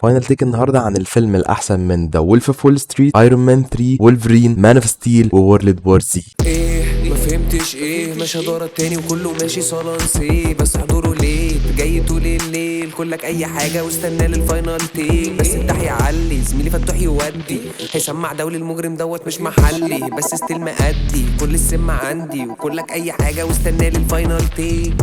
فاينل تيك النهارده عن الفيلم الاحسن من ذا وولف اوف وول ستريت، ايرون مان 3، وولفرين، مان اوف ستيل، وورلد وور زي. ايه ما فهمتش ايه ماشي دورة تاني وكله ماشي صلانسي، بس حضوره ليه جاي طول الليل كلك اي حاجة واستنى للفاينل تيك. بس التح يعلي زميلي فتوح يودي هيسمع دولي المجرم دوت مش محلي، بس ستيل مأدي كل السم عندي وكلك اي حاجة واستنى للفاينل تيك.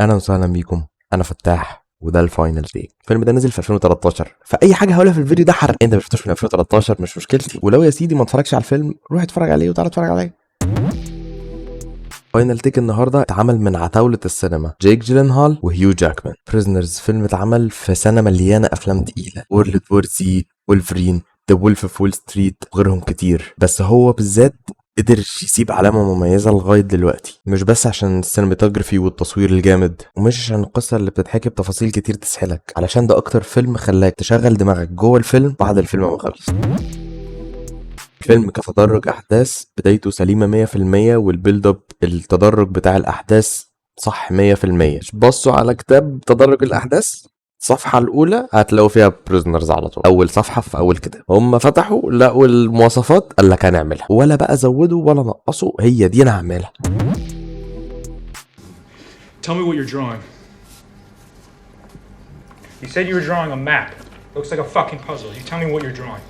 اهلا وسهلا بيكم، انا فتاح وده الفاينل تيك. الفيلم ده نزل في 2013، فاي حاجه هقولها في الفيديو ده حرق. انت ما شفتوش من 2013 مش مشكلتي، ولو يا سيدي ما اتفرجش على الفيلم روح اتفرج عليه وتعالى اتفرج عليه. فاينل تيك النهارده اتعمل من عتاولة السينما جيك جيلنهال وهيو جاكمان. بريزنرز فيلم اتعمل في سنه مليانه افلام تقيله، وورلد وور زي، وولفرين، ذا وولف اوف وول ستريت وغيرهم كتير، بس هو بالذات قدر يسيب علامة مميزة لغاية دلوقتي، مش بس عشان السينماتوجرافي والتصوير الجامد، ومش عشان القصة اللي بتتحكي بتفاصيل كتير تسحلك، علشان ده أكتر فيلم خلاك تشغل دماغك جوه الفيلم بعد الفيلم ما خلص. الفيلم كتدرج أحداث بدايته سليمة 100%، والبيلد اب التدرج بتاع الأحداث صح 100%. بصوا على كتاب تدرج الأحداث، الصفحة الأولى هتلاقوا فيها بريزنرز على طول، أول صفحة في أول كتاب. هم فتحوا لقوا المواصفات قال لك هنعملها، ولا بقى زودوا ولا نقصوا، هي دي أنا هعملها. Tell me what you're drawing. You said you were drawing a map. Looks like a fucking puzzle. You tell me what you're drawing.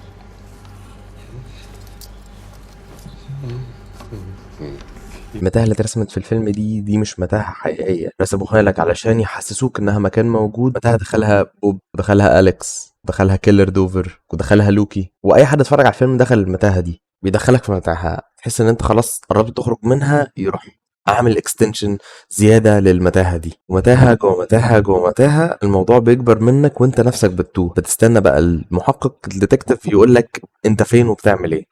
المتاهة اللي اترسمت في الفيلم دي مش متاهة حقيقية، رسموها لك علشان يحسسوك انها مكان موجود. متاهة دخلها بوب، دخلها أليكس، دخلها كيلر دوفر، ودخلها لوكي، واي حد اتفرج على الفيلم دخل المتاهة دي بيدخلك في متاهة، تحس ان انت خلاص قربت تخرج منها، يروح اعمل اكستنشن زيادة للمتاهة دي، ومتاهة جوه متاهة جوه متاهة. الموضوع بيكبر منك وانت نفسك بتتوه، بتستنى بقى المحقق الديتكتيف يقول لك انت فين وبتعمل ايه.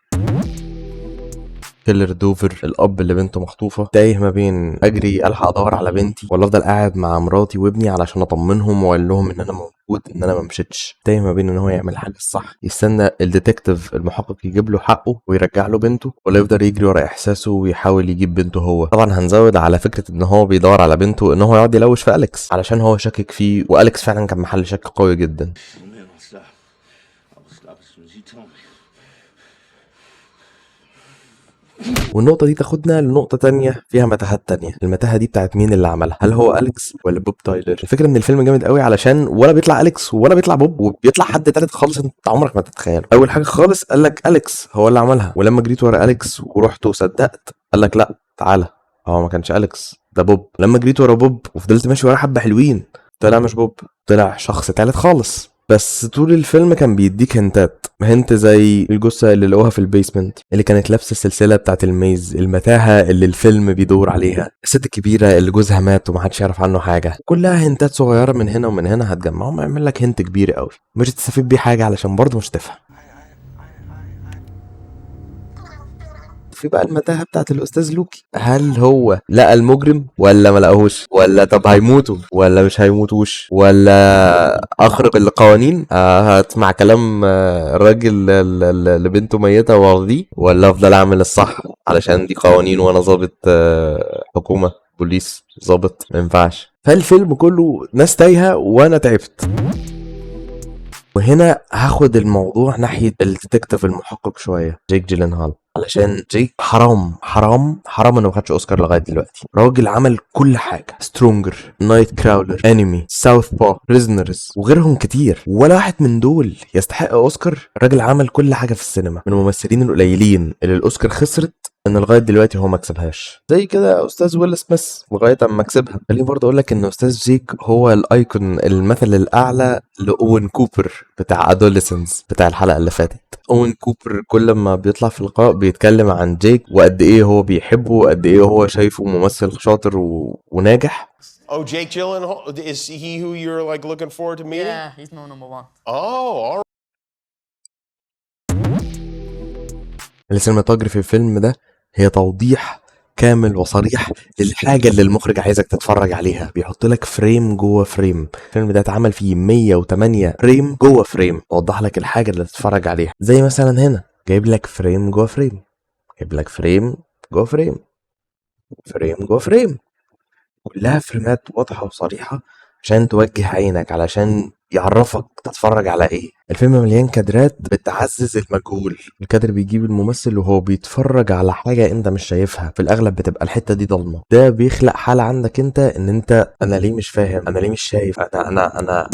كيلر دوفر الاب اللي بنته مخطوفه، تايه ما بين اجري الحق ادور على بنتي ولا افضل قاعد مع مراتي وابني علشان اطمنهم واقول لهم ان انا موجود، ان انا ما مشيتش. تايه ما بين ان هو يعمل الحاجه الصح، يستنى الديتكتيف المحقق يجيب له حقه ويرجع له بنته، ولا يفضل يجري ورا احساسه ويحاول يجيب بنته هو. طبعا هنزود على فكره ان هو بيدور على بنته ان هو يقعد يلوش في اليكس علشان هو شاكك فيه، واليكس فعلا كان محل شك قوي جدا. والنقطة دي تاخدنا لنقطة تانية فيها متاهات تانية. المتاهة دي بتاعت مين اللي عملها؟ هل هو أليكس ولا بوب تايلر؟ الفكرة ان الفيلم جامد قوي علشان ولا بيطلع أليكس ولا بيطلع بوب، وبيطلع حد تالت خالص انت عمرك ما تتخيله. اول حاجة خالص قال لك أليكس هو اللي عملها، ولما جريت ورا أليكس ورحت وصدقت قال لك لا تعالى هو ما كانش أليكس ده بوب. لما جريت ورا بوب وفضلت ماشي ورا حبة حلوين طلع مش بوب، طلع شخص تالت خالص. بس طول الفيلم كان بيديك هنت زي الجثة اللي لقوها في البيسمنت اللي كانت لابسة السلسلة بتاعت الميز، المتاهة اللي الفيلم بيدور عليها، الست الكبيرة اللي جوزها مات ومحدش يعرف عنه حاجة. كلها هنتات صغيرة من هنا ومن هنا هتجمعهم يعمل لك هنت كبير قوي، مش هتستفيد بيه حاجة علشان برضه مش تفهم. في بقى المتاهة بتاعت الأستاذ لوكي، هل هو لقى المجرم ولا ما لقاهوش، ولا طب هيموتوا ولا مش هيموتوش، ولا أخرق القوانين هتسمع كلام الراجل اللي بنته ميتة وارضيه، ولا أفضل أعمل الصح علشان دي قوانين وأنا ضابط حكومة بوليس ضابط مينفعش. فالفيلم كله ناس تايهة وأنا تعبت. وهنا هاخد الموضوع ناحية الديتكتيف المحقق شوية جيك جيلنهال، علشان جيك حرام حرام حرام انه ما خدش اوسكار لغايه دلوقتي. راجل عمل كل حاجه، سترونجر، نايت كراولر، انمي، ساوث با، بريزنرز وغيرهم كتير، ولا واحد من دول يستحق اوسكار. الراجل عمل كل حاجه في السينما، من الممثلين القليلين اللي الاوسكار خسرت ان لغايه دلوقتي هو ما كسبهاش، زي كده استاذ ويل سميث لغايه اما كسبها. خليني برضه اقول لك ان استاذ جيك هو الايكون، المثل الاعلى لاوين كوبر بتاع ادوليسنس بتاع الحلقه اللي فاتت. اوين كوبر كل ما بيطلع في لقاء بيتكلم عن جيك وقد ايه هو بيحبه وقد ايه هو شايفه ممثل شاطر وناجح. Oh, Jake Gyllenhaal, is he who you're like looking forward to meeting? Yeah, he's my number one. Oh, all right. السينماتوجرافي في الفيلم ده هي توضيح كامل وصريح للحاجة اللي المخرج عايزك تتفرج عليها، بيحط لك فريم جوه فريم. الفيلم ده اتعمل فيه 108 فريم جوه فريم، وضح لك الحاجة اللي تتفرج عليها. زي مثلا هنا جايب لك فريم جوه فريم، جايب لك فريم جوه فريم، فريم جوه فريم، كلها فريمات واضحة وصريحة عشان توجه عينك، علشان يعرفك تتفرج على ايه. الفيلم مليان كادرات بتعزز المجهول، الكادر بيجيب الممثل وهو بيتفرج على حاجة انت مش شايفها، في الاغلب بتبقى الحتة دي ضلمة. ده بيخلق حالة عندك انت ان انت انا ليه مش فاهم، انا ليه مش شايف، انا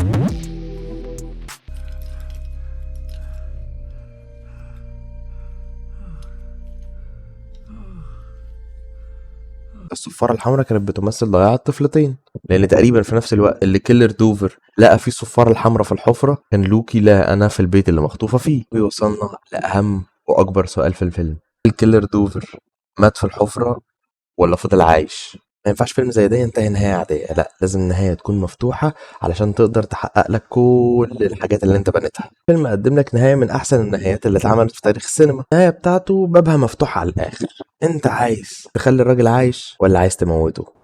الصفارة الحمراء كانت بتمثل ضياع الطفلتين، لأن تقريبا في نفس الوقت اللي كيلر دوفر لقى فيه الصفارة الحمراء في الحفرة، كان لوكي لقى أنا في البيت اللي مخطوفة فيه. ويوصلنا لأهم وأكبر سؤال في الفيلم: هل كيلر دوفر مات في الحفرة ولا فضل عايش؟ ما ينفعش فيلم زي ده ينتهي نهاية عادية، لا لازم النهاية تكون مفتوحة علشان تقدر تحقق لك كل الحاجات اللي انت بنيتها. الفيلم قدم لك نهاية من أحسن النهايات اللي اتعملت في تاريخ السينما. النهاية بتاعته بابها مفتوح على الآخر، انت عايز تخلي الراجل عايش ولا عايز تموته؟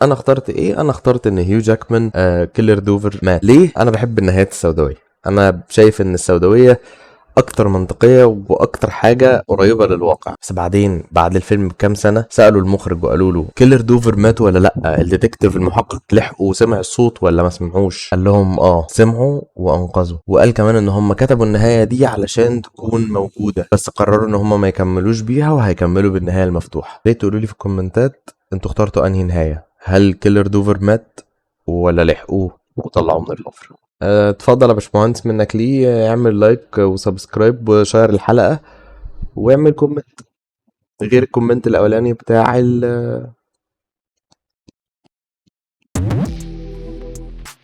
انا اخترت ايه؟ انا اخترت ان هيو جاكمان كيلر دوفر مات. ليه؟ انا بحب النهايات السوداويه. انا شايف ان السوداويه اكتر منطقيه واكتر حاجه قريبه للواقع. بس بعدين بعد الفيلم بكام سنه سالوا المخرج وقالوا له كيلر دوفر مات ولا لا؟ الديتكتيف المحقق لحقوا وسمع الصوت ولا ما سمعوش؟ قال لهم سمعوا وانقذوا. وقال كمان ان هم كتبوا النهايه دي علشان تكون موجوده، بس قرروا ان هم ما يكملوش بيها وهيكملوا بالنهايه المفتوحه. ليه؟ تقولوا لي في الكومنتات انتوا اخترتوا انهي نهايه؟ هل كيلر دوفر مات ولا لحقوه وطلعوه من الحفرة؟ اتفضل يا باشمهندس، منك ليه اعمل لايك وسبسكرايب وشير الحلقة واعمل كومنت غير الكومنت الاولاني بتاع